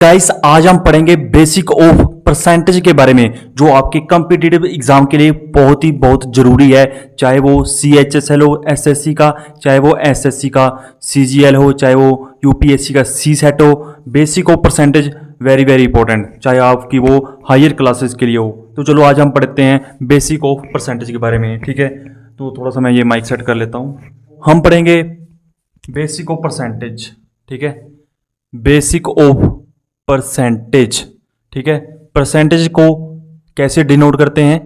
Guys आज हम पढ़ेंगे बेसिक ऑफ परसेंटेज के बारे में जो आपके कॉम्पिटिटिव एग्जाम के लिए बहुत जरूरी है। चाहे वो CHSL हो एसएससी का, चाहे वो एसएससी का CGL हो, चाहे वो यूपीएससी का CSET हो। Basic of percentage very important, चाहे आपकी वो हायर क्लासेस के लिए हो। तो चलो आज हम पढ़ते हैं बेसिक ऑफ परसेंटेज के बारे में, ठीक है। तो थोड़ा सा मैं ये माइक सेट कर लेता हूँ। हम पढ़ेंगे बेसिक ऑफ परसेंटेज, ठीक है। बेसिक ऑफ परसेंटेज, ठीक है। परसेंटेज को कैसे डिनोट करते हैं?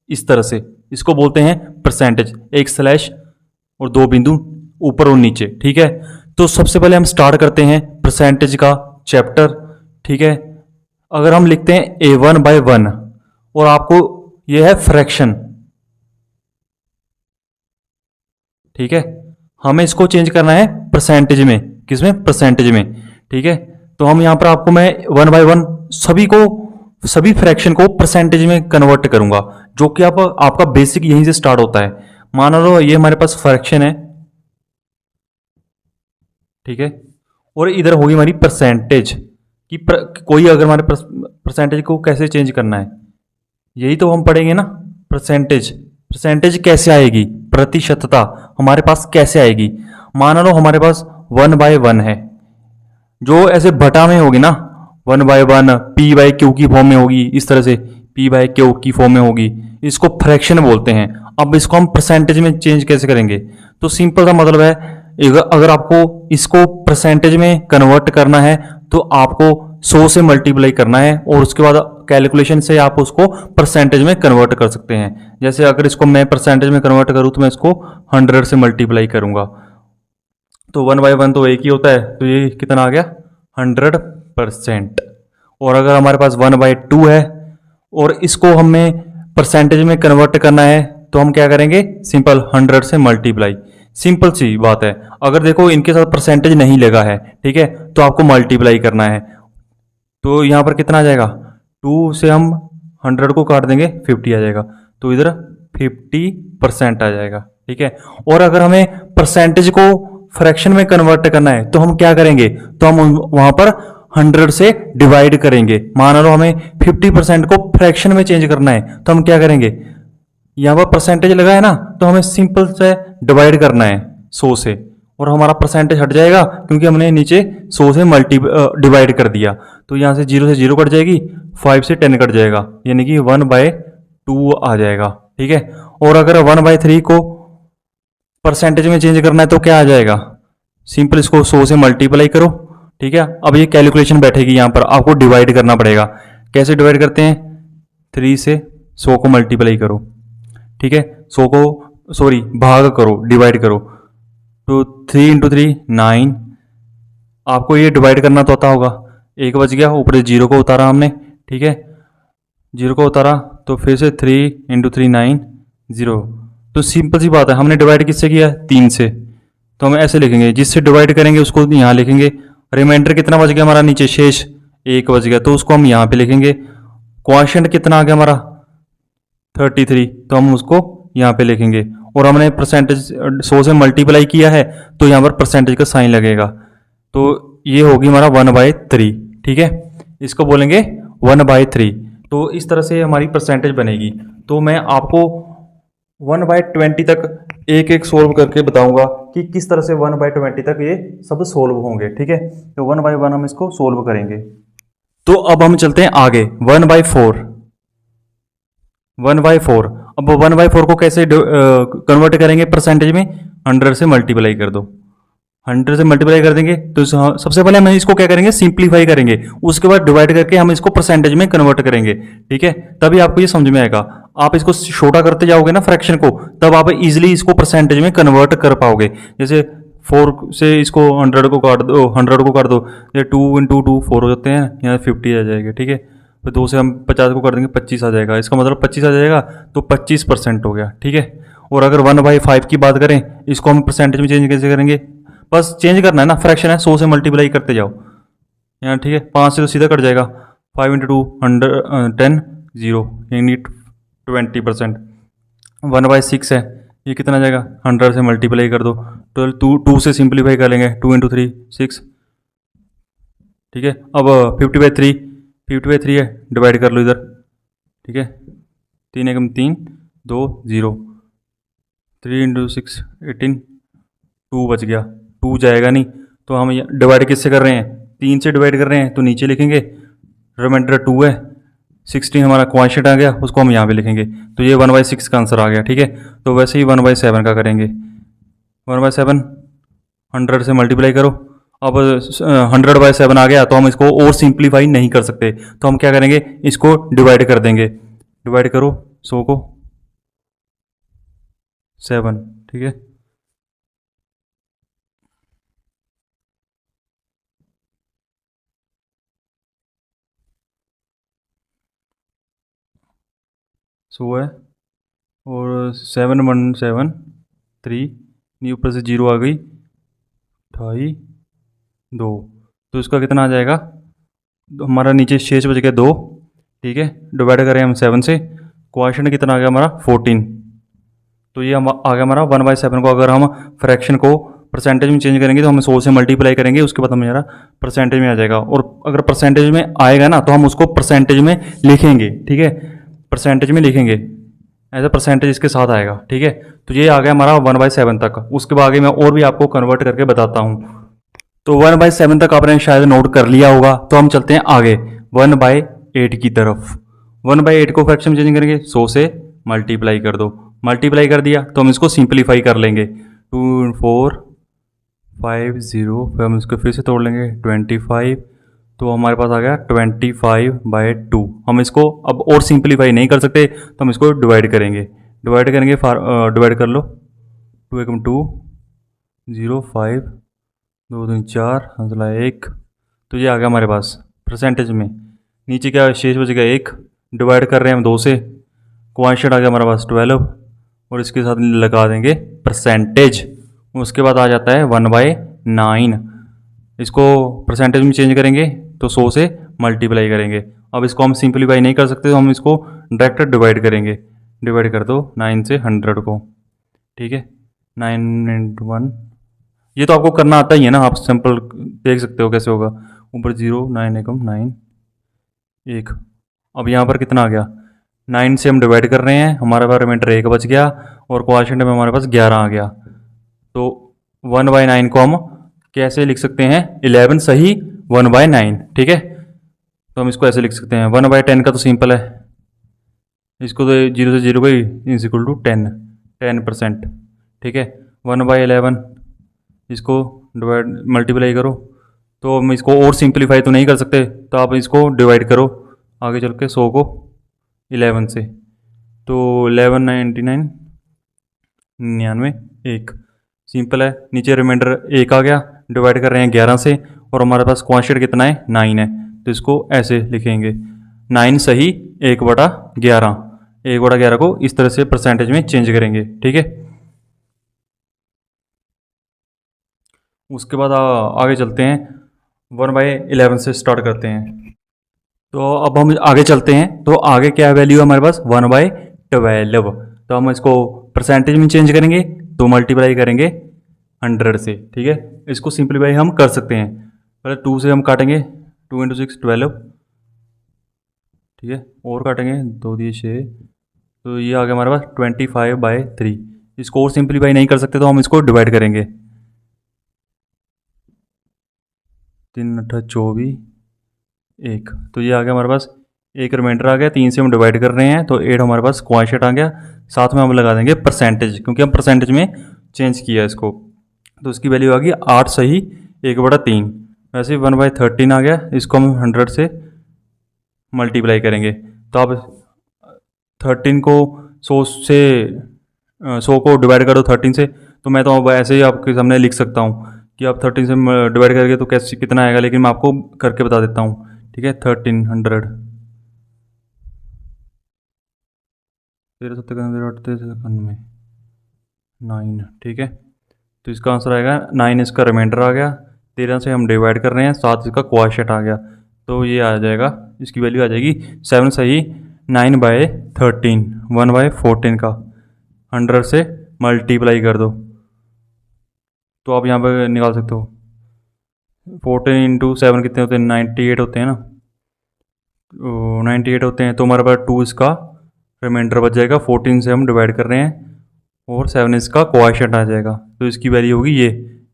इस तरह से, इसको बोलते हैं परसेंटेज, एक स्लैश और दो बिंदु ऊपर और नीचे, ठीक है। तो सबसे पहले हम स्टार्ट करते हैं परसेंटेज का चैप्टर, ठीक है। अगर हम लिखते हैं A1/1 और आपको यह है फ्रैक्शन, ठीक है। हमें इसको चेंज करना है परसेंटेज में, किसमें? परसेंटेज में, ठीक है। तो हम यहां पर आपको मैं 1/1 सभी फ्रैक्शन को परसेंटेज में कन्वर्ट करूंगा, जो कि आपका बेसिक यहीं से स्टार्ट होता है। मान लो ये हमारे पास फ्रैक्शन है, ठीक है, और इधर होगी हमारी परसेंटेज कि कोई अगर हमारे परसेंटेज को कैसे चेंज करना है, यही तो हम पढ़ेंगे ना। परसेंटेज कैसे आएगी, प्रतिशतता हमारे पास कैसे आएगी। मान लो हमारे पास 1/1 है, जो ऐसे बटा में होगी ना, 1/1 P/Q की फॉर्म में होगी, इस तरह से P/Q की फॉर्म में होगी। इसको फ्रैक्शन बोलते हैं। अब इसको हम परसेंटेज में चेंज कैसे करेंगे? तो सिंपल सा मतलब है, अगर आपको इसको परसेंटेज में कन्वर्ट करना है तो आपको 100 से मल्टीप्लाई करना है और उसके बाद कैलकुलेशन से आप उसको परसेंटेज में कन्वर्ट कर सकते हैं। जैसे अगर इसको मैं परसेंटेज में कन्वर्ट करूं तो मैं इसको 100 से मल्टीप्लाई करूंगा, तो 1/1 तो एक ही होता है, तो ये कितना आ गया? 100%। और अगर हमारे पास 1/2 है और इसको हमें परसेंटेज में कन्वर्ट करना है तो हम क्या करेंगे? सिंपल 100 से मल्टीप्लाई। सिंपल सी बात है। अगर देखो इनके साथ परसेंटेज नहीं लगा है, ठीक है, तो आपको मल्टीप्लाई करना है। तो यहां पर कितना आ जाएगा? 2 से हम 100 को काट देंगे, 50 आ जाएगा, तो इधर 50% आ जाएगा, ठीक है। और अगर हमें परसेंटेज को फ्रैक्शन में कन्वर्ट करना है तो हम क्या करेंगे? तो हम वहां पर 100 से डिवाइड करेंगे। मान लो हमें 50% को फ्रैक्शन में चेंज करना है तो हम क्या करेंगे? यहां पर परसेंटेज लगा है ना, तो हमें सिंपल से डिवाइड करना है 100 से, और हमारा परसेंटेज हट जाएगा क्योंकि हमने नीचे 100 से डिवाइड कर दिया। तो यहां से 0 से 0 कट जाएगी, 5 से 10 कट जाएगा, यानी कि 1/2 आ जाएगा, ठीक है। और अगर 1/3 को परसेंटेज में चेंज करना है तो क्या आ जाएगा? सिंपल इसको 100 से मल्टीप्लाई करो, ठीक है। अब ये कैलकुलेशन बैठेगी, यहां पर आपको डिवाइड करना पड़ेगा। कैसे डिवाइड करते हैं? 3 से 100 को मल्टीप्लाई करो, ठीक है, 100 को भाग करो, डिवाइड करो, तो 3 × 3 9। आपको ये डिवाइड करना तो आता होगा। एक बच गया, ऊपर 0 को उतारा हमने, ठीक है, 0 को उतारा तो फिर से 3 × 3 9 0। तो सिंपल सी बात है, हमने डिवाइड किससे किया? 3 से, तो हम ऐसे लिखेंगे, जिससे डिवाइड करेंगे उसको यहाँ लिखेंगे। रिमाइंडर कितना बच गया हमारा? नीचे शेष 1 बच गया, तो उसको हम यहाँ पे लिखेंगे। क्वोशिएंट कितना आ गया हमारा? 33, तो हम उसको यहाँ पे लिखेंगे। और हमने परसेंटेज 100 से मल्टीप्लाई किया है तो यहाँ पर परसेंटेज का साइन लगेगा, तो ये होगी हमारा 1/3, ठीक है। इसको बोलेंगे 1/3। तो इस तरह से हमारी परसेंटेज बनेगी। तो मैं आपको 1/20 तक एक एक सोल्व करके बताऊंगा कि किस तरह से 1/20 तक ये सब सोल्व होंगे, ठीक है। तो 1/1 हम इसको सोल्व करेंगे। तो अब हम चलते हैं आगे, 1/4। अब 1/4 को कैसे कन्वर्ट करेंगे परसेंटेज में? 100 से मल्टीप्लाई कर दो, 100 से मल्टीप्लाई कर देंगे तो सबसे पहले हम इसको क्या करेंगे? सिंप्लीफाई करेंगे, उसके बाद डिवाइड करके हम इसको परसेंटेज में कन्वर्ट करेंगे, ठीक है। तभी आपको ये समझ में आएगा। आप इसको छोटा करते जाओगे ना फ्रैक्शन को, तब आप इजीली इसको परसेंटेज में कन्वर्ट कर पाओगे। जैसे 4 से इसको 100 को काट दो, 100 को काट दो, ये 2 × 2 4 हो जाते हैं, यहाँ 50 आ जाएगा, ठीक है। तो 2 से हम 50 को कर देंगे, 25 आ जाएगा। इसका मतलब 25 आ जाएगा, तो 25% हो गया, ठीक है। और अगर 1/5 की बात करें, इसको हम परसेंटेज में चेंज कैसे करेंगे? बस चेंज करना है ना, फ्रैक्शन है, 100 से मल्टीप्लाई करते जाओ यहाँ, ठीक है। 5 से तो सीधा कट जाएगा, 5 × 2 10 0, यानी 20%। 1/6 है, ये कितना जाएगा? 100 से मल्टीप्लाई कर दो, 2 से सिंप्लीफाई कर लेंगे, 2 × 3 6, ठीक है। अब 50/3, 50/3 है, डिवाइड कर लो इधर। ठीक है, 3 एकम 3, 2 0, 3 × 6 18, 2 बच गया। 2 जाएगा नहीं, तो हम डिवाइड किससे कर रहे हैं? 3 से डिवाइड कर रहे हैं, तो नीचे लिखेंगे रिमाइंडर 2 है। 16 हमारा क्वांटिटी आ गया, उसको हम यहाँ पे लिखेंगे। तो ये 1/6 का आंसर आ गया। ठीक है, तो वैसे ही 1/7 का करेंगे। 1/7 100 से मल्टीप्लाई करो। अब 100/7 आ गया, तो हम इसको और सिंप्लीफाई नहीं कर सकते, तो हम क्या करेंगे, इसको डिवाइड कर देंगे। डिवाइड करो 100 को 7। ठीक है, सो है, और 7173, नी ऊपर से 0 आ गई, 2.5 तो इसका कितना आ जाएगा? तो हमारा नीचे शेष बच गया 2। ठीक है, डिवाइड करें हम 7 से, क्वेश्चन कितना आ गया हमारा 14। तो ये हम आ गया हमारा 1/7 को अगर हम फ्रैक्शन को परसेंटेज में चेंज करेंगे तो हम 100 से मल्टीप्लाई करेंगे, उसके बाद हमारा परसेंटेज में आ जाएगा। और अगर परसेंटेज में आएगा ना, तो हम उसको परसेंटेज में लिखेंगे। ठीक है, परसेंटेज में लिखेंगे, एज अ परसेंटेज इसके साथ आएगा। ठीक है, तो ये आ गया हमारा 1/7 तक। उसके बाद आगे मैं और भी आपको कन्वर्ट करके बताता हूँ। तो 1/7 तक आपने शायद नोट कर लिया होगा, तो हम चलते हैं आगे 1/8 की तरफ। 1/8 को फ्रैक्शन में चेंज करेंगे, 100 से मल्टीप्लाई कर दो। मल्टीप्लाई कर दिया तो हम इसको सिंप्लीफाई कर लेंगे। 2 4 5 0, फिर हम इसको फिर से तोड़ लेंगे 25, तो हमारे पास आ गया 25/2। हम इसको अब और सिंप्लीफाई नहीं कर सकते, तो हम इसको डिवाइड करेंगे। डिवाइड करेंगे, डिवाइड कर लो। 2 एकम 2, 0 5, 2 2 4, हंसला 1। तो ये आ गया हमारे पास परसेंटेज में। नीचे क्या शेष बच गया 1, डिवाइड कर रहे हैं हम 2 से, क्वांटिटी आ गया हमारे पास 12, और इसके साथ लगा देंगे परसेंटेज। उसके बाद आ जाता है 1/9। इसको परसेंटेज में चेंज करेंगे तो 100 से मल्टीप्लाई करेंगे। अब इसको हम सिंप्लीफाई नहीं कर सकते, तो हम इसको डायरेक्ट डिवाइड करेंगे। डिवाइड कर दो 9 से 100 को। ठीक है, 9 × 1, ये तो आपको करना आता ही है ना, आप सिंपल देख सकते हो कैसे होगा। ऊपर 0, 9 एकम 9 1। अब यहाँ पर कितना आ गया? 9 से हम डिवाइड कर रहे हैं, हमारे पास रिमाइंडर 1 बच गया, और क्वोशिएंट में हमारे पास 11 आ गया। तो 1/9 को हम कैसे लिख सकते हैं? 11 सही 1/9। ठीक है, तो हम इसको ऐसे लिख सकते हैं। 1/10 का तो सिंपल है, इसको तो 0 से 0 गई इज इक्वल टू 10%। ठीक है, 1/11, इसको डिवाइड मल्टीप्लाई करो, तो हम इसको और सिंप्लीफाई तो नहीं कर सकते, तो आप इसको डिवाइड करो आगे चल के 100 को 11 से, तो 1199 99 1। सिंपल है, नीचे रिमाइंडर 1 आ गया, डिवाइड कर रहे हैं 11 से, और हमारे पास क्वोशिएंट कितना है? 9 है, तो इसको ऐसे लिखेंगे 9 सही 1/11। 1/11 को इस तरह से परसेंटेज में चेंज करेंगे। ठीक है, उसके बाद आगे चलते हैं, 1/11 से स्टार्ट करते हैं। तो अब हम आगे चलते हैं, तो आगे क्या वैल्यू है हमारे पास? 1/12। तो हम इसको परसेंटेज में चेंज करेंगे, तो मल्टीप्लाई करेंगे 100 से। ठीक है, इसको सिंप्लीफाई हम कर सकते हैं। पहले 2 से हम काटेंगे, 2 × 6 12। ठीक है, और काटेंगे 2 दिए 6, तो ये आ गया हमारे पास 25/3। इसको और सिंप्लीफाई नहीं कर सकते, तो हम इसको डिवाइड करेंगे। 3 8 24 1, तो ये आ गया हमारे पास एक रिमाइंडर आ गया। 3 से हम डिवाइड कर रहे हैं, तो 8 हमारे पास क्वोशिएंट आ गया। साथ में हम लगा देंगे परसेंटेज, क्योंकि हम परसेंटेज में चेंज किया इसको, तो इसकी वैल्यू आ गई 8 सही 1/3। वैसे 1/13 आ गया, इसको हम 100 से मल्टीप्लाई करेंगे। तो अब 13 को 100 से 100 को डिवाइड करो 13 से, तो मैं तो अब ऐसे ही आपके सामने लिख सकता हूँ कि आप 13 से डिवाइड करके तो कैसे कितना आएगा, लेकिन मैं आपको करके बता देता हूँ। ठीक है, 1300 13 9। ठीक है, तो इसका आंसर आएगा 9। इसका रिमाइंडर आ गया, 13 से हम डिवाइड कर रहे हैं, 7 इसका क्वोशिएंट आ गया, तो ये आ जाएगा, इसकी वैल्यू आ जाएगी 7 सही 9/13। 1/14 का 100 से मल्टीप्लाई कर दो, तो आप यहाँ पर निकाल सकते हो 14 इंटू 7 कितने होते हैं, 98 होते हैं ना, 98 होते हैं, तो हमारे पास 2 इसका रिमाइंडर बच जाएगा, 14 से हम डिवाइड कर रहे हैं और 7 इसका कोएफिशिएंट आ जाएगा, तो इसकी वैल्यू होगी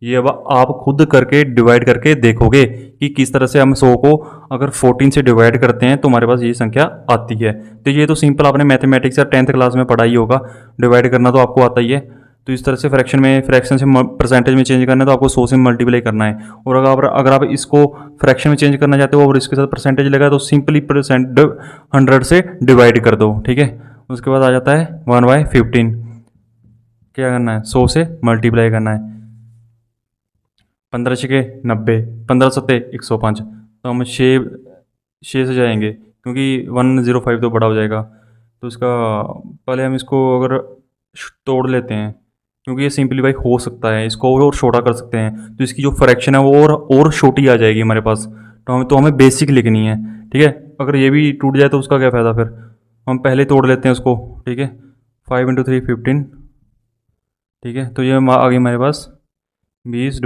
ये अब आप खुद करके डिवाइड करके देखोगे कि किस तरह से हम 100 को अगर 14 से डिवाइड करते हैं तो हमारे पास ये संख्या आती है। तो ये तो सिंपल आपने मैथमेटिक्स या 10th क्लास में पढ़ा ही होगा, डिवाइड करना तो आपको आता ही है। तो इस तरह से फ्रैक्शन से परसेंटेज में चेंज करना है तो आपको 100 से मल्टीप्लाई करना है, और अगर आप इसको फ्रैक्शन में चेंज करना चाहते हो और इसके साथ परसेंटेज लगा तो सिंपली 100 से डिवाइड कर दो, ठीक है। उसके बाद आ जाता है 1/15, क्या करना है, 100 से मल्टीप्लाई करना है, 15 छके 90, 15 सत्ते 105, तो हम 6 से जाएंगे क्योंकि 105 तो बड़ा हो जाएगा, तो इसका पहले हम इसको अगर तोड़ लेते हैं क्योंकि ये सिंपलीफाई हो सकता है, इसको और छोटा कर सकते हैं, तो इसकी जो फ्रैक्शन है वो और छोटी आ जाएगी हमारे पास, तो हमें बेसिक लिखनी है, ठीक है। अगर ये भी टूट जाए तो उसका क्या फ़ायदा, फिर हम पहले तोड़ लेते हैं उसको, ठीक है। 5 × 3 15, ठीक है। तो ये आ गई हमारे पास 20 /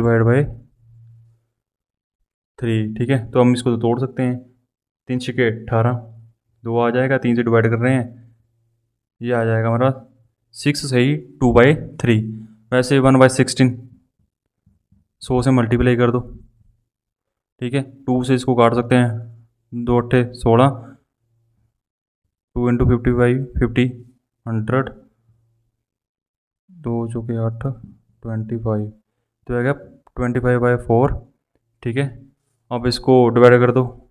3, ठीक है। तो हम इसको तो तोड़ सकते हैं, 3 छके 18, 2 आ जाएगा, 3 से डिवाइड कर रहे हैं, ये आ जाएगा हमारा 6 सही 2/3, वैसे 1/16, 100 से मल्टीप्लाई कर दो, ठीक है। 2 से इसको काट सकते हैं, 2 × 8 = 16, 2 × 55 50, 100, 2 × 8 25, तो आएगा 25/4, ठीक है। अब इसको डिवाइड कर दो,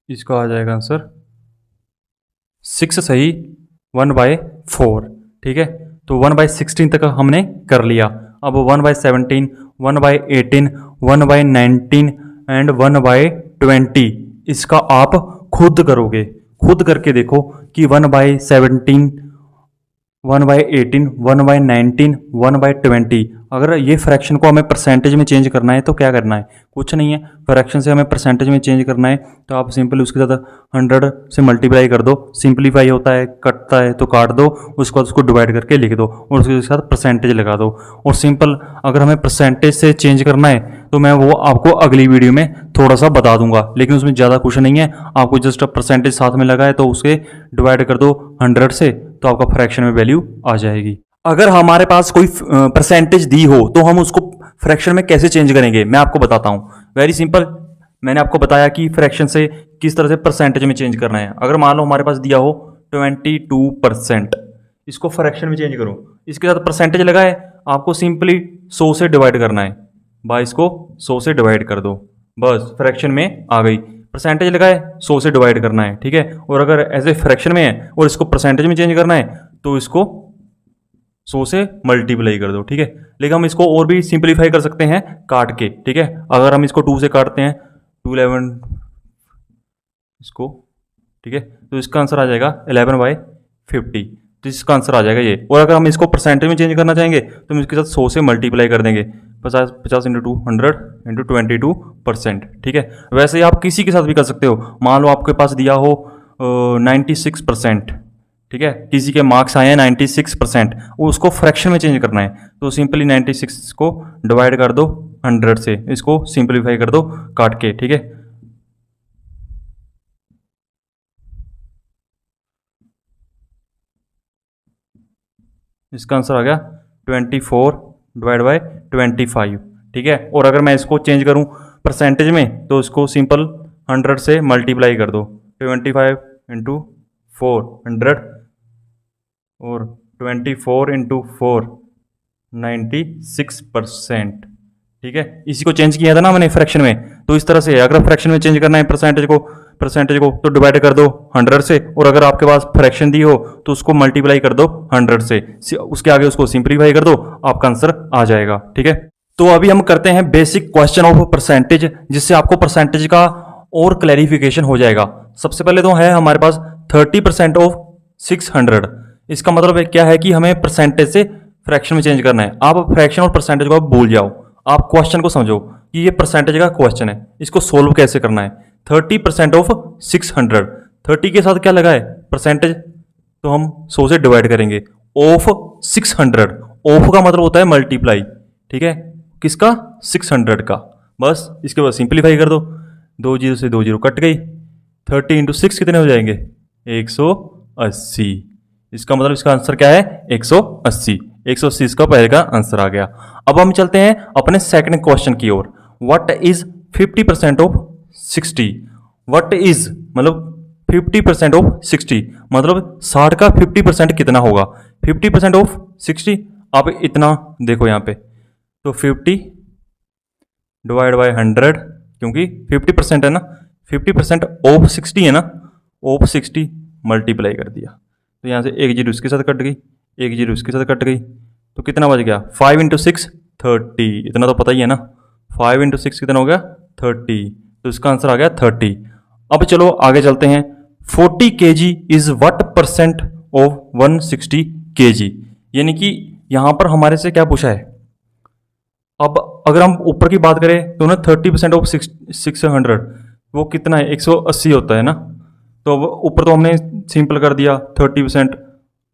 इसका आ जाएगा आंसर 6 सही 1/4, ठीक है। तो 1/16 तक हमने कर लिया, अब 1/17, 1/18, 1/19 एंड 1/20 इसका आप खुद करोगे, खुद करके देखो कि 1/17, 1/18, 1/19, 1/20, अगर ये फ्रैक्शन को हमें परसेंटेज में चेंज करना है तो क्या करना है, कुछ नहीं है, फ्रैक्शन से हमें परसेंटेज में चेंज करना है तो आप सिंपल उसके साथ 100 से मल्टीप्लाई कर दो, सिंपलीफाई होता है, कटता है तो काट दो, उसके बाद उसको डिवाइड करके लिख दो और उसके साथ परसेंटेज लगा दो, और सिंपल अगर हमें परसेंटेज से चेंज करना है तो मैं वो आपको अगली वीडियो में थोड़ा सा बता दूंगा, लेकिन उसमें ज़्यादा कुछ नहीं है, आपको जस्ट परसेंटेज साथ में लगा है तो उसके डिवाइड कर दो 100 से, तो आपका फ्रैक्शन में वैल्यू आ जाएगी। अगर हमारे पास कोई परसेंटेज दी हो तो हम उसको फ्रैक्शन में कैसे चेंज करेंगे, मैं आपको बताता हूँ, वेरी सिंपल। मैंने आपको बताया कि फ्रैक्शन से किस तरह से परसेंटेज में चेंज करना है। अगर मान लो हमारे पास दिया हो 22%, इसको फ्रैक्शन में चेंज करो, इसके साथ परसेंटेज लगा है, आपको सिंपली 100 से डिवाइड करना है, बाई इसको 100 से डिवाइड कर दो, बस फ्रैक्शन में आ गई। परसेंटेज लगा है 100 से डिवाइड करना है, ठीक है। और अगर ऐसे फ्रैक्शन में है और इसको परसेंटेज में चेंज करना है तो इसको 100 से मल्टीप्लाई कर दो, ठीक है। लेकिन हम इसको और भी सिंपलीफाई कर सकते हैं काट के, ठीक है। अगर हम इसको 2 से काटते हैं 2 11 इसको, ठीक है, तो इसका आंसर आ जाएगा 11/50, तो इसका आंसर आ जाएगा ये। और अगर हम इसको परसेंटेज में चेंज करना चाहेंगे तो हम इसके साथ 100 से मल्टीप्लाई कर देंगे, 50 × 2 100 × 22%, ठीक है। वैसे ही आप किसी के साथ भी कर सकते हो, मान लो आपके पास दिया हो 96%, ठीक है, किसी के मार्क्स आए हैं 96%, उसको फ्रैक्शन में चेंज करना है तो सिंपली 96 को डिवाइड कर दो 100 से, इसको सिंपलीफाई कर दो काट के, ठीक है। इसका आंसर आ गया 24/25, ठीक है। और अगर मैं इसको चेंज करूं परसेंटेज में तो इसको सिंपल 100 से मल्टीप्लाई कर दो, 25 × 4 100 और 24 × 4 96%, ठीक है। इसी को चेंज किया था ना मैंने फ्रैक्शन में, तो इस तरह से अगर फ्रैक्शन में चेंज करना है परसेंटेज को तो डिवाइड कर दो 100 से, और अगर आपके पास फ्रैक्शन दी हो तो उसको मल्टीप्लाई कर दो 100 से, उसके आगे उसको सिंप्लीफाई कर दो, आपका आंसर आ जाएगा, ठीक है। तो अभी हम करते हैं बेसिक क्वेश्चन ऑफ परसेंटेज, जिससे आपको परसेंटेज का और क्लैरिफिकेशन हो जाएगा। सबसे पहले तो है हमारे पास 30% ऑफ 600, इसका मतलब क्या है कि हमें परसेंटेज से फ्रैक्शन में चेंज करना है। आप फ्रैक्शन और परसेंटेज को भूल जाओ, आप क्वेश्चन को समझो कि ये परसेंटेज का क्वेश्चन है, इसको सोल्व कैसे करना है। 30% ऑफ 600, 30 के साथ क्या लगा है परसेंटेज, तो हम 100 से डिवाइड करेंगे, ऑफ 600, ऑफ का मतलब होता है मल्टीप्लाई, ठीक है। किसका 600 का। बस इसके बाद सिंप्लीफाई कर दो, 2 जीरो से 2 जीरो कट गई, 30 इंटू 6 कितने हो जाएंगे 180। इसका मतलब इसका आंसर क्या है 180। 180 इसका पहले का आंसर आ गया। अब हम चलते हैं अपने सेकंड क्वेश्चन की ओर। What is 50% of 60? What is मतलब 50% ऑफ 60 मतलब 60 का 50% कितना होगा। 50% ऑफ 60 आप इतना देखो यहाँ पे, तो 50 डिवाइड बाय 100, क्योंकि 50% है ना, 50% ऑफ 60 है ना, ऑफ 60 मल्टीप्लाई कर दिया, तो यहाँ से एक जीरो इसके साथ कट गई, एक जीरो इसके साथ कट गई, तो कितना बच गया 5 इंटू 6 30। इतना तो पता ही है ना, 5 इंटू 6 कितना हो गया 30, तो इसका आंसर आ गया 30। अब चलो आगे चलते हैं। 40 kg is what percent of 160 kg, यानी कि यहां पर हमारे से क्या पूछा है। अब अगर हम ऊपर की बात करें तो ना 30% ऑफ 600 वो कितना है 180 होता है ना, तो अब ऊपर तो हमने सिंपल कर दिया 30%।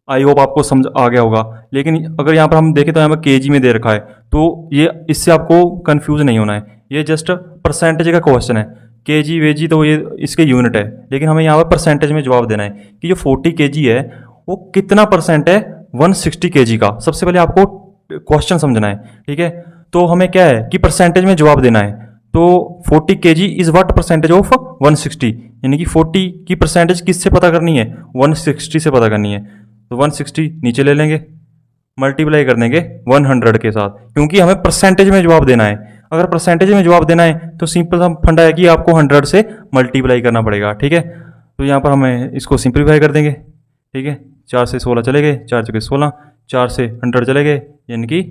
आई होप आपको समझ आ गया होगा। लेकिन अगर यहाँ पर हम देखें तो यहाँ पर केजी में दे रखा है, तो ये इससे आपको कंफ्यूज नहीं होना है, ये जस्ट परसेंटेज का क्वेश्चन है। केजी वेजी तो ये इसके यूनिट है, लेकिन हमें यहाँ पर परसेंटेज में जवाब देना है कि जो 40 kg है वो कितना परसेंट है 160 kg का। सबसे पहले आपको क्वेश्चन समझना है, ठीक है। तो हमें क्या है कि परसेंटेज में जवाब देना है, तो 40 kg is what percentage of 160, यानी कि 40 की परसेंटेज किससे पता करनी है 160 से पता करनी है। तो 160 नीचे ले लेंगे, मल्टीप्लाई कर देंगे 100 के साथ, क्योंकि हमें परसेंटेज में जवाब देना है। अगर परसेंटेज में जवाब देना है तो सिंपल सा फंडा है कि आपको 100 से मल्टीप्लाई करना पड़ेगा, ठीक है। तो यहाँ पर हमें इसको सिंप्लीफाई कर देंगे, ठीक है। 4 से 16 चले गए, 4 चौके 16, 4 से 100 चले गए, यानी कि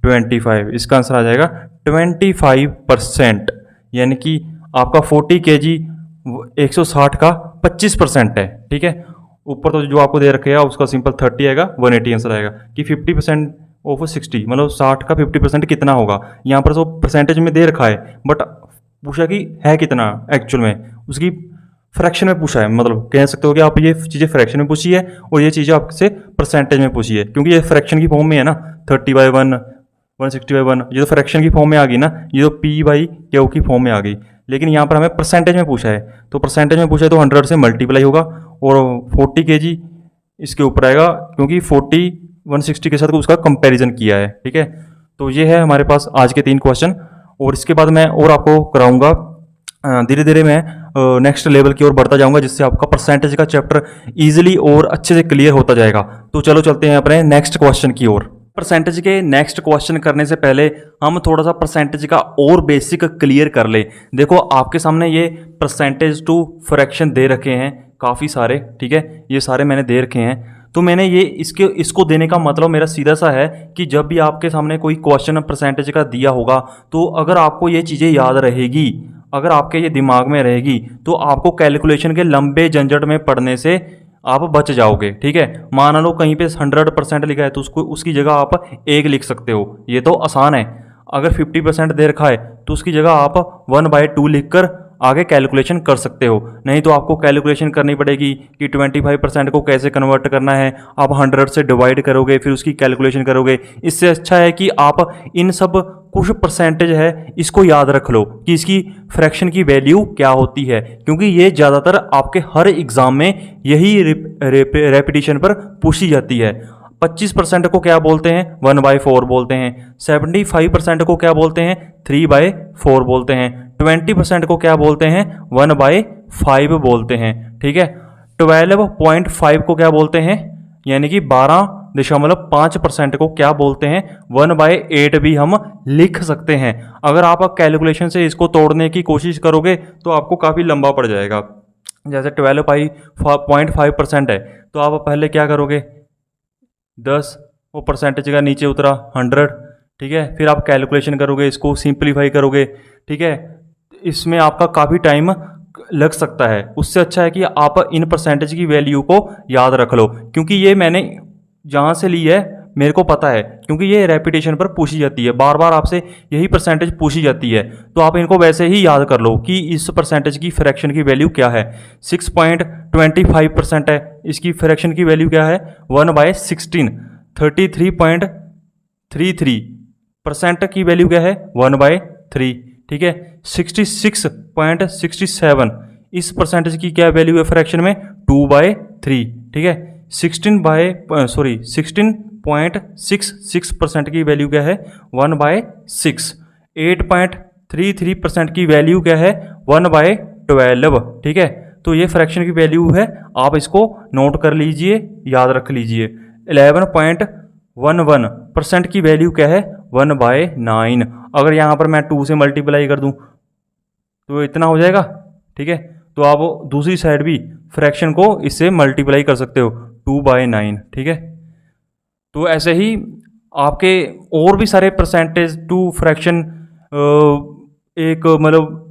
25। इसका आंसर आ जाएगा 25%, यानी कि आपका 40 kg 160 का 25% है, ठीक है। ऊपर तो जो आपको दे रखेगा उसका सिंपल 30 आएगा, 180 आंसर आएगा कि 50% ऑफ 60 मतलब 60 का 50% कितना होगा। यहाँ पर तो परसेंटेज में दे रखा है, बट पूछा कि है कितना एक्चुअल में, उसकी फ्रैक्शन में पूछा है। मतलब कह सकते हो कि आप ये चीज़ें फ्रैक्शन में पूछी है और ये चीज़ें आपसे परसेंटेज में पूछी है, क्योंकि ये फ्रैक्शन की फॉर्म में है ना, 30/1 160/1, ये तो फ्रैक्शन की फॉर्म में आ गई ना, ये तो P/Q की फॉर्म में आ गई। लेकिन यहाँ पर हमें परसेंटेज में पूछा है, तो परसेंटेज में पूछा है तो 100 से मल्टीप्लाई होगा और 40 kg इसके ऊपर आएगा, क्योंकि 40 160 के साथ उसका कंपैरिजन किया है, ठीक है। तो ये है हमारे पास आज के 3 क्वेश्चन, और इसके बाद मैं और आपको कराऊंगा धीरे धीरे मैं नेक्स्ट लेवल की ओर बढ़ता जाऊंगा, जिससे आपका परसेंटेज का चैप्टर इजीली और अच्छे से क्लियर होता जाएगा। तो चलो चलते हैं अपने नेक्स्ट क्वेश्चन की ओर। परसेंटेज के नेक्स्ट क्वेश्चन करने से पहले हम थोड़ा सा परसेंटेज का और बेसिक क्लियर कर ले। देखो आपके सामने ये परसेंटेज टू फ्रैक्शन दे रखे हैं काफ़ी सारे, ठीक है, ये सारे मैंने दे रखे हैं। तो मैंने ये इसको देने का मतलब मेरा सीधा सा है कि जब भी आपके सामने कोई क्वेश्चन परसेंटेज का दिया होगा, तो अगर आपको ये चीज़ें याद रहेगी, अगर आपके ये दिमाग में रहेगी, तो आपको कैलकुलेशन के लंबे झंझट में पढ़ने से आप बच जाओगे, ठीक है। मान लो कहीं पे 100% लिखा है तो उसकी जगह आप 1 लिख सकते हो, ये तो आसान है। अगर 50% दे रखा है तो उसकी जगह आप 1/2 लिखकर आगे कैलकुलेशन कर सकते हो। नहीं तो आपको कैलकुलेशन करनी पड़ेगी कि 25% को कैसे कन्वर्ट करना है, आप 100 से डिवाइड करोगे फिर उसकी कैलकुलेशन करोगे। इससे अच्छा है कि आप इन सब कुछ परसेंटेज है इसको याद रख लो कि इसकी फ्रैक्शन की वैल्यू क्या होती है, क्योंकि ये ज़्यादातर आपके हर एग्ज़ाम में यही रेपिटेशन पर पूछी जाती है। 25% को क्या बोलते हैं 1/4 बोलते हैं, 75% को क्या बोलते हैं 3/4 बोलते हैं, 20% को क्या बोलते हैं 1/5 बोलते हैं, ठीक है। 12.5 को क्या बोलते हैं, यानी कि 12.5% को क्या बोलते हैं 1/8 भी हम लिख सकते हैं। अगर आप कैलकुलेशन से इसको तोड़ने की कोशिश करोगे तो आपको काफ़ी लंबा पड़ जाएगा। जैसे 12.5% है तो आप पहले क्या करोगे 10, वो परसेंटेज का नीचे उतरा 100, ठीक है। फिर आप कैलकुलेशन करोगे, इसको सिंप्लीफाई करोगे, ठीक है। इसमें आपका काफ़ी टाइम लग सकता है। उससे अच्छा है कि आप इन परसेंटेज की वैल्यू को याद रख लो, क्योंकि ये मैंने जहाँ से ली है मेरे को पता है, क्योंकि ये रेपिटेशन पर पूछी जाती है, बार बार आपसे यही परसेंटेज पूछी जाती है। तो आप इनको वैसे ही याद कर लो कि इस परसेंटेज की फ्रैक्शन की वैल्यू क्या है। 6.25% है, इसकी फ्रैक्शन की वैल्यू क्या है 1/16। 33.33 परसेंट की वैल्यू क्या है 1/3, ठीक है। 66.67 इस परसेंटेज की क्या वैल्यू है फ्रैक्शन में 2/3, ठीक है। 16.66% की वैल्यू क्या है 1/6। 8.33% की वैल्यू क्या है 1/12, ठीक है। तो ये फ्रैक्शन की वैल्यू है, आप इसको नोट कर लीजिए, याद रख लीजिए। 11.11% की वैल्यू क्या है 1/9। अगर यहाँ पर मैं 2 से मल्टीप्लाई कर दूँ तो इतना हो जाएगा, ठीक है। तो आप दूसरी साइड भी फ्रैक्शन को इससे मल्टीप्लाई कर सकते हो 2/9, ठीक है। तो ऐसे ही आपके और भी सारे परसेंटेज टू फ्रैक्शन एक मतलब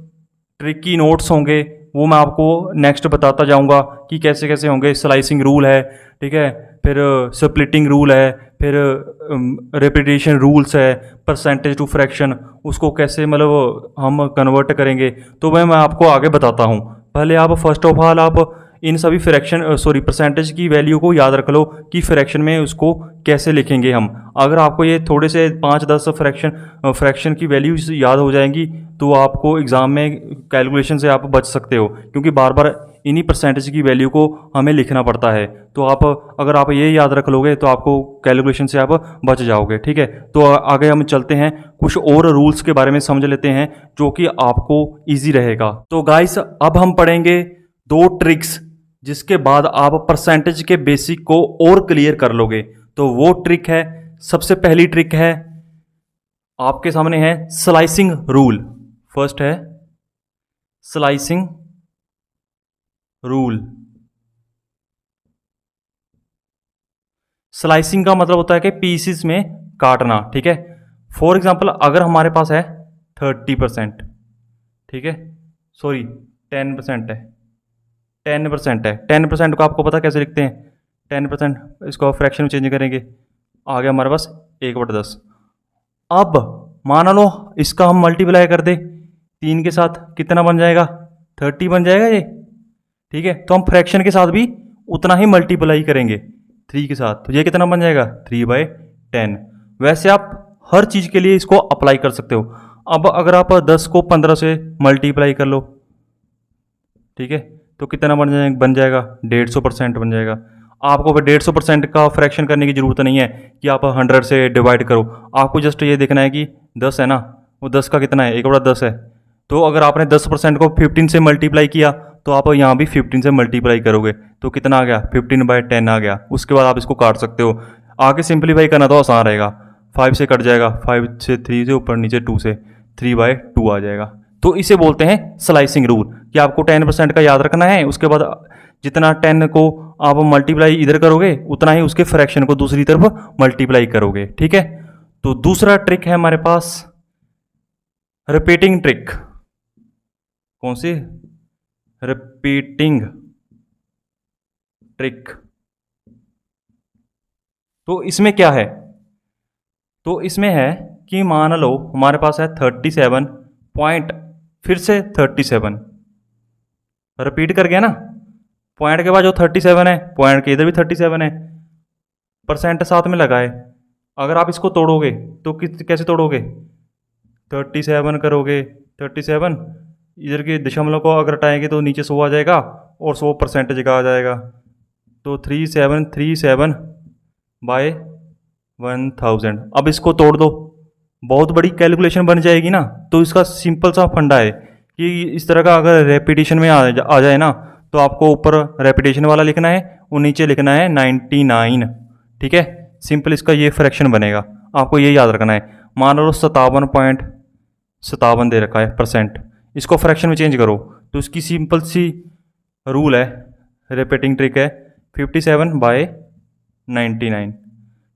ट्रिकी नोट्स होंगे, वो मैं आपको नेक्स्ट बताता जाऊंगा कि कैसे कैसे होंगे। स्लाइसिंग रूल है, ठीक है, फिर स्प्लिटिंग रूल है, फिर रेपिटेशन रूल्स है, परसेंटेज टू फ्रैक्शन उसको कैसे मतलब हम कन्वर्ट करेंगे, तो मैं आपको आगे बताता हूँ। पहले आप फर्स्ट ऑफ ऑल आप इन सभी परसेंटेज की वैल्यू को याद रख लो कि फ्रैक्शन में उसको कैसे लिखेंगे हम। अगर आपको ये थोड़े से 5-10 फ्रैक्शन की वैल्यूज याद हो जाएंगी तो आपको एग्ज़ाम में कैलकुलेशन से आप बच सकते हो, क्योंकि बार बार इन्हीं परसेंटेज की वैल्यू को हमें लिखना पड़ता है। तो अगर आप ये याद रख लोगे तो आपको कैलकुलेशन से आप बच जाओगे, ठीक है। तो आगे हम चलते हैं, कुछ और रूल्स के बारे में समझ लेते हैं जो कि आपको ईजी रहेगा। तो गाइस अब हम पढ़ेंगे 2 ट्रिक्स जिसके बाद आप परसेंटेज के बेसिक को और क्लियर कर लोगे। तो वो ट्रिक है, सबसे पहली ट्रिक है आपके सामने है स्लाइसिंग रूल। फर्स्ट है स्लाइसिंग रूल। स्लाइसिंग का मतलब होता है कि पीसेस में काटना, ठीक है। फॉर एग्जांपल अगर हमारे पास है 30%, ठीक है, सॉरी 10% है, 10% है। 10% को आपको पता कैसे लिखते हैं, 10% इसको फ्रैक्शन में चेंज करेंगे, आ गया हमारे पास 1/10। अब मान लो इसका हम मल्टीप्लाई कर दे 3 के साथ, कितना बन जाएगा 30 बन जाएगा ये, ठीक है। तो हम फ्रैक्शन के साथ भी उतना ही मल्टीप्लाई करेंगे 3 के साथ, तो ये कितना बन जाएगा 3/10। वैसे आप हर चीज़ के लिए इसको अप्लाई कर सकते हो। अब अगर आप 10 को 15 से मल्टीप्लाई कर लो, ठीक है, तो कितना बन जाएगा 150% बन जाएगा। आपको फिर 150% का फ्रैक्शन करने की ज़रूरत नहीं है कि आप 100 से डिवाइड करो, आपको जस्ट ये देखना है कि 10 है ना, वो 10 का कितना है 1/10 है। तो अगर आपने 10% को 15 से मल्टीप्लाई किया तो आप यहाँ भी 15 से मल्टीप्लाई करोगे तो कितना आ गया 15/10 आ गया। उसके बाद आप इसको काट सकते हो। आगे सिंप्लीफाई करना तो आसान रहेगा, 5 से कट जाएगा, 5 से 3 से ऊपर नीचे 2 से 3/2 आ जाएगा। तो इसे बोलते हैं स्लाइसिंग रूल कि आपको 10% का याद रखना है, उसके बाद जितना 10 को आप मल्टीप्लाई इधर करोगे उतना ही उसके फ्रैक्शन को दूसरी तरफ मल्टीप्लाई करोगे, ठीक है। तो दूसरा ट्रिक है हमारे पास रिपीटिंग ट्रिक। कौन सी? Repeating trick. तो इसमें क्या है, तो इसमें है कि मान लो हमारे पास है 37 पॉइंट, फिर से 37 रिपीट कर गया ना, पॉइंट के बाद जो 37 है पॉइंट के इधर भी 37 है, परसेंट साथ में लगाए। अगर आप इसको तोड़ोगे तो कैसे तोड़ोगे, 37 करोगे, 37 इधर के दशमलव को अगर हटाएंगे तो नीचे 100 आ जाएगा और 100% का आ जाएगा। तो 3737/1000। अब इसको तोड़ दो, बहुत बड़ी कैलकुलेशन बन जाएगी ना। तो इसका सिंपल सा फंडा है कि इस तरह का अगर रेपिटेशन में आ जाए ना तो आपको ऊपर रेपिटेशन वाला लिखना है और नीचे लिखना है 99, ठीक है। सिंपल इसका ये फ्रैक्शन बनेगा, आपको ये याद रखना है। मान लो 57.57 दे रखा है परसेंट, इसको फ्रैक्शन में चेंज करो तो इसकी सिंपल सी रूल है, रिपीटिंग ट्रिक है 57/99,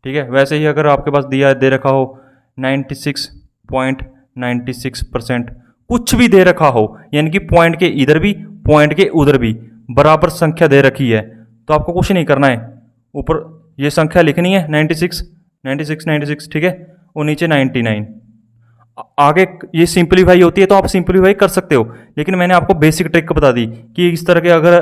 ठीक है। वैसे ही अगर आपके पास दे रखा हो 96.96%, कुछ भी दे रखा हो, यानी कि पॉइंट के इधर भी पॉइंट के उधर भी बराबर संख्या दे रखी है, तो आपको कुछ नहीं करना है, ऊपर ये संख्या लिखनी है 96 96 96, ठीक है, और नीचे 99। आगे ये सिंप्लीफाई होती है तो आप सिंप्लीफाई कर सकते हो, लेकिन मैंने आपको बेसिक ट्रिक बता दी कि इस तरह के अगर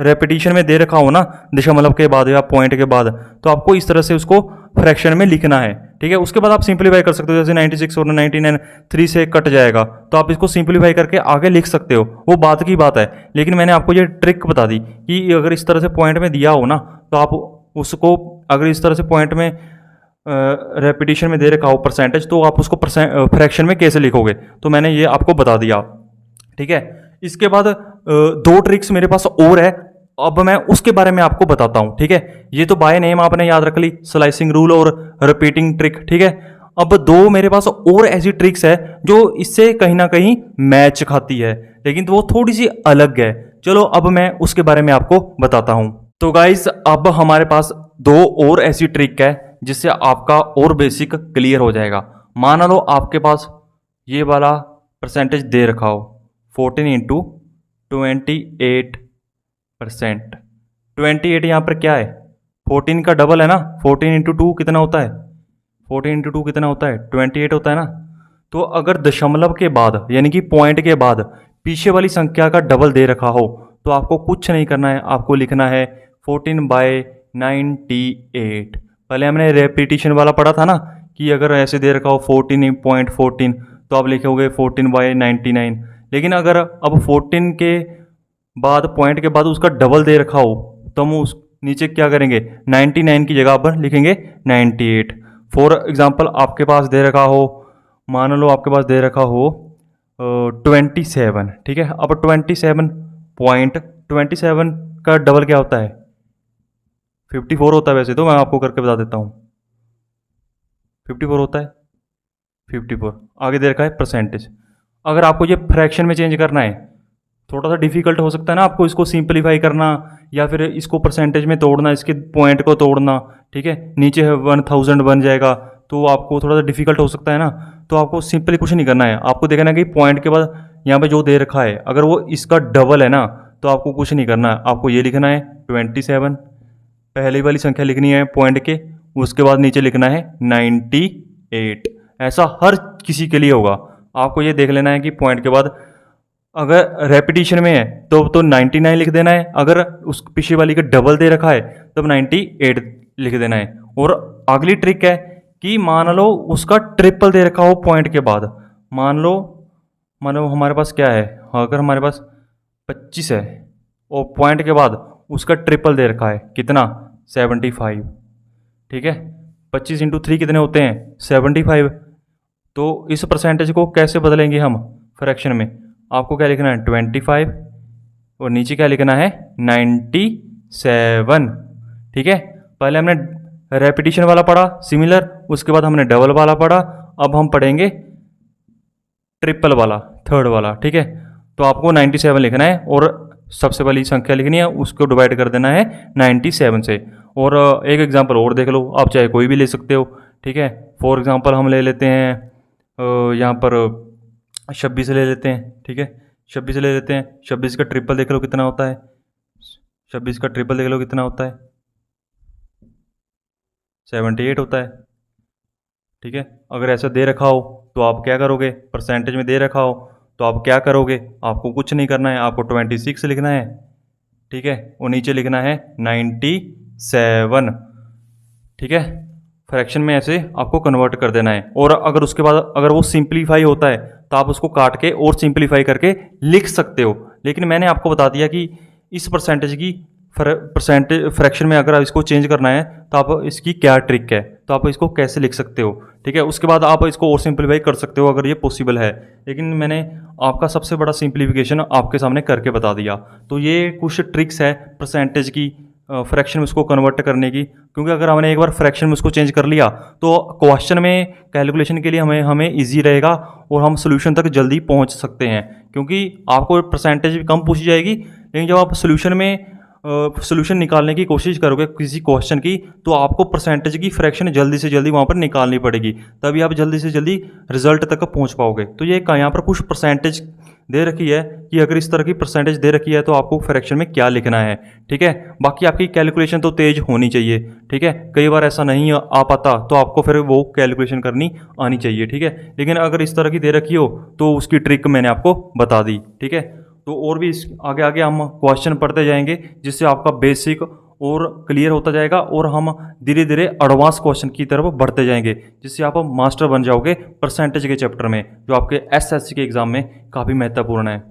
रेपिटेशन में दे रखा हो ना दशमलव के बाद या पॉइंट के बाद, तो आपको इस तरह से उसको फ्रैक्शन में लिखना है। ठीक है। उसके बाद आप सिंप्लीफाई कर सकते हो, जैसे 96 और 99 3 से कट जाएगा तो आप इसको सिंप्लीफाई करके आगे लिख सकते हो, वो बात की बात है। लेकिन मैंने आपको ये ट्रिक बता दी कि अगर इस तरह से पॉइंट में दिया हो ना तो आप उसको, अगर इस तरह से पॉइंट में रेपिटेशन में दे रखा हो परसेंटेज, तो आप उसको फ्रैक्शन में कैसे लिखोगे, तो मैंने ये आपको बता दिया, ठीक है। इसके बाद दो ट्रिक्स मेरे पास और है, अब मैं उसके बारे में आपको बताता हूं, ठीक है। ये तो बाय नेम आपने याद रख ली, स्लाइसिंग रूल और रिपीटिंग ट्रिक, ठीक है। अब दो मेरे पास और ऐसी ट्रिक्स है जो इससे कहीं ना कहीं मैच खाती है, लेकिन वो थोड़ी सी अलग है। चलो अब मैं उसके बारे में आपको बताता हूं। तो गाइस अब हमारे पास दो और ऐसी ट्रिक है जिससे आपका और बेसिक क्लियर हो जाएगा। मान लो आपके पास ये वाला परसेंटेज दे रखा हो 14 इंटू 28%। 28 यहाँ पर क्या है, 14 का डबल है ना, 14 इंटू 2 कितना होता है, 14 इंटू 2 कितना होता है, 28 होता है ना। तो अगर दशमलव के बाद यानी कि पॉइंट के बाद पीछे वाली संख्या का डबल दे रखा हो तो आपको कुछ नहीं करना है, आपको लिखना है 14/98। पहले हमने रेपिटेशन वाला पढ़ा था ना कि अगर ऐसे दे रखा हो 14.14 तो आप लिखोगे 14/99। लेकिन अगर अब 14 के बाद पॉइंट के बाद उसका डबल दे रखा हो तो हम उस नीचे क्या करेंगे, 99 की जगह पर लिखेंगे 98। फॉर एग्जाम्पल आपके पास दे रखा हो, मान लो आपके पास दे रखा हो 27, ठीक है। अब 27 का डबल क्या होता है, 54 होता है। वैसे तो मैं आपको करके बता देता हूँ, 54 होता है, 54 आगे दे रखा है परसेंटेज। अगर आपको ये फ्रैक्शन में चेंज करना है, थोड़ा सा डिफिकल्ट हो सकता है ना आपको इसको सिंप्लीफाई करना या फिर इसको परसेंटेज में तोड़ना, इसके पॉइंट को तोड़ना, ठीक है। नीचे 1000 बन जाएगा तो आपको थोड़ा सा डिफिकल्ट हो सकता है ना। तो आपको सिंपली कुछ नहीं करना है, आपको देखना है कि पॉइंट के बाद यहाँ पे जो दे रखा है अगर वो इसका डबल है ना तो आपको कुछ नहीं करना है, आपको ये लिखना है 27, पहली वाली संख्या लिखनी है पॉइंट के, उसके बाद नीचे लिखना है 98। ऐसा हर किसी के लिए होगा। आपको ये देख लेना है कि पॉइंट के बाद अगर रेपिटेशन में है तो 99 लिख देना है, अगर उस पीछे वाली का डबल दे रखा है तब 98 लिख देना है। और अगली ट्रिक है कि मान लो उसका ट्रिपल दे रखा हो पॉइंट के बाद, मान लो हमारे पास क्या है, अगर हमारे पास 25 है और पॉइंट के बाद उसका ट्रिपल दे रखा है कितना, 75, ठीक है। 25 इंटू 3 कितने होते हैं, 75। तो इस परसेंटेज को कैसे बदलेंगे हम फ्रैक्शन में, आपको क्या लिखना है 25 और नीचे क्या लिखना है 97, ठीक है। पहले हमने रेपिटेशन वाला पढ़ा सिमिलर, उसके बाद हमने डबल वाला पढ़ा, अब हम पढ़ेंगे ट्रिपल वाला, थर्ड वाला, ठीक है। तो आपको 97 लिखना है और सबसे पहली संख्या लिखनी है, उसको डिवाइड कर देना है 97 से। और एक एग्जांपल और देख लो, आप चाहे कोई भी ले सकते हो, ठीक है। फॉर एग्जांपल हम ले लेते हैं यहाँ पर 26 ले लेते हैं, ठीक है। 26 ले लेते हैं, 26 का ट्रिपल देख लो कितना होता है, 26 का ट्रिपल देख लो कितना होता है, 78 होता है, ठीक है। अगर ऐसा दे रखा हो तो आप क्या करोगे, परसेंटेज में दे रखा हो तो आप क्या करोगे, आपको कुछ नहीं करना है, आपको 26 लिखना है, ठीक है। और नीचे लिखना है 97, ठीक है। फ्रैक्शन में ऐसे आपको कन्वर्ट कर देना है। और अगर उसके बाद अगर वो सिंप्लीफाई होता है तो आप उसको काट के और सिंप्लीफाई करके लिख सकते हो। लेकिन मैंने आपको बता दिया कि इस परसेंटेज की फ्रैक्शन में अगर आप इसको चेंज करना है तो आप इसकी क्या ट्रिक है, तो आप इसको कैसे लिख सकते हो, ठीक है। उसके बाद आप इसको और सिंप्लीफाई कर सकते हो अगर ये पॉसिबल है। लेकिन मैंने आपका सबसे बड़ा सिंप्लीफिकेशन आपके सामने करके बता दिया। तो ये कुछ ट्रिक्स है परसेंटेज की फ्रैक्शन में उसको कन्वर्ट करने की, क्योंकि अगर हमने एक बार फ्रैक्शन में उसको चेंज कर लिया तो क्वेश्चन में कैलकुलेशन के लिए हमें इजी रहेगा और हम सोल्यूशन तक जल्दी पहुंच सकते हैं। क्योंकि आपको परसेंटेज कम पूछी जाएगी, लेकिन जब आप सोल्यूशन में सोल्यूशन निकालने की कोशिश करोगे किसी क्वेश्चन की तो आपको परसेंटेज की फ्रैक्शन जल्दी से जल्दी वहाँ पर निकालनी पड़ेगी, तभी आप जल्दी से जल्दी रिजल्ट तक पहुँच पाओगे। तो ये यहाँ पर कुछ परसेंटेज दे रखी है कि अगर इस तरह की परसेंटेज दे रखी है तो आपको फ्रैक्शन में क्या लिखना है, ठीक है। बाकी आपकी कैलकुलेशन तो तेज होनी चाहिए, ठीक है। कई बार ऐसा नहीं आ पाता तो आपको फिर वो कैलकुलेशन करनी आनी चाहिए, ठीक है। लेकिन अगर इस तरह की दे रखी हो तो उसकी ट्रिक मैंने आपको बता दी, ठीक है। तो और भी आगे आगे हम क्वेश्चन पढ़ते जाएंगे जिससे आपका बेसिक और क्लियर होता जाएगा और हम धीरे धीरे एडवांस क्वेश्चन की तरफ बढ़ते जाएंगे, जिससे आप मास्टर बन जाओगे परसेंटेज के चैप्टर में, जो आपके एसएससी के एग्ज़ाम में काफ़ी महत्वपूर्ण है।